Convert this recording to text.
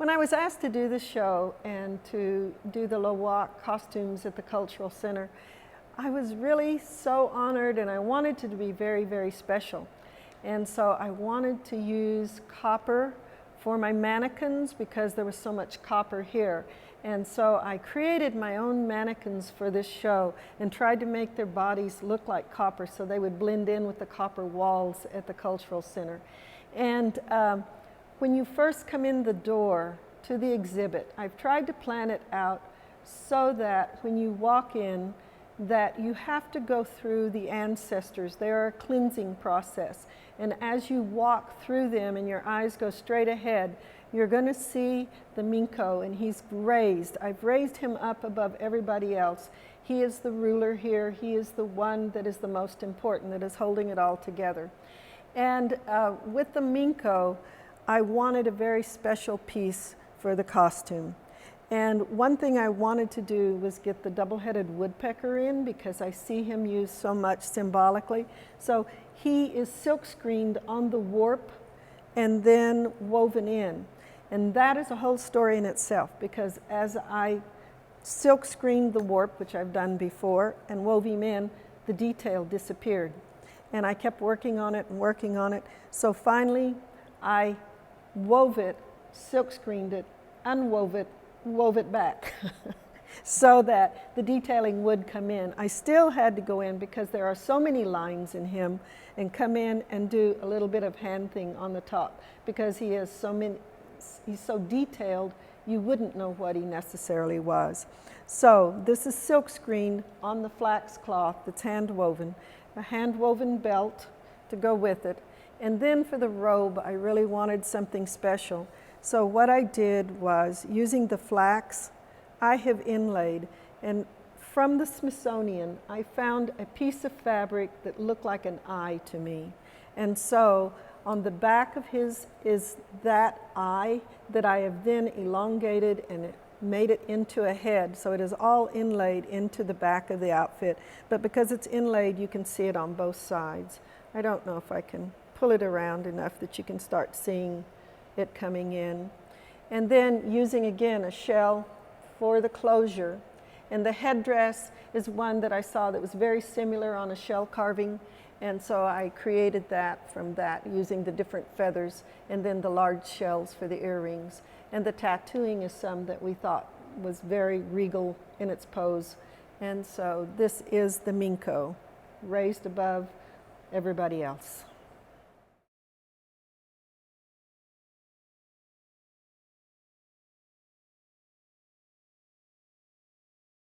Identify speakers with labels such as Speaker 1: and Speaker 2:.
Speaker 1: When I was asked to do the show and to do the Lowak costumes at the Cultural Center, I was really so honored, and I wanted it to be very, very special. And so I wanted to use copper for my mannequins because there was so much copper here. And so I created my own mannequins for this show and tried to make their bodies look like copper so they would blend in with the copper walls at the Cultural Center. And when you first come in the door to the exhibit, I've tried to plan it out so that when you walk in, that you have to go through the ancestors. They're a cleansing process. And as you walk through them and your eyes go straight ahead, you're going to see the Minko, and he's raised. I've raised him up above everybody else. He is the ruler here. He is the one that is the most important, that is holding it all together. And with the Minko, I wanted a very special piece for the costume. And one thing I wanted to do was get the double-headed woodpecker in because I see him used so much symbolically. So he is silk screened on the warp and then woven in. And that is a whole story in itself because as I silk screened the warp, which I've done before, and wove him in, the detail disappeared. And I kept working on it and working on it. So finally, I wove it, silk screened it, unwove it, wove it back so that the detailing would come in. I still had to go in because there are so many lines in him and come in and do a little bit of hand thing on the top because he has so many, he's so detailed you wouldn't know what he necessarily was. So this is silk screen on the flax cloth that's hand woven, a hand woven belt to go with it. And then for the robe, I really wanted something special. So what I did was, using the flax, I have inlaid, and from the Smithsonian, I found a piece of fabric that looked like an eye to me. And so on the back of his is that eye that I have then elongated and made it into a head. So it is all inlaid into the back of the outfit. But because it's inlaid, you can see it on both sides. I don't know if I can pull it around enough that you can start seeing it coming in. And then using again a shell for the closure. And the headdress is one that I saw that was very similar on a shell carving. And so I created that from that using the different feathers and then the large shells for the earrings. And the tattooing is some that we thought was very regal in its pose. And so this is the Minko, raised above everybody else.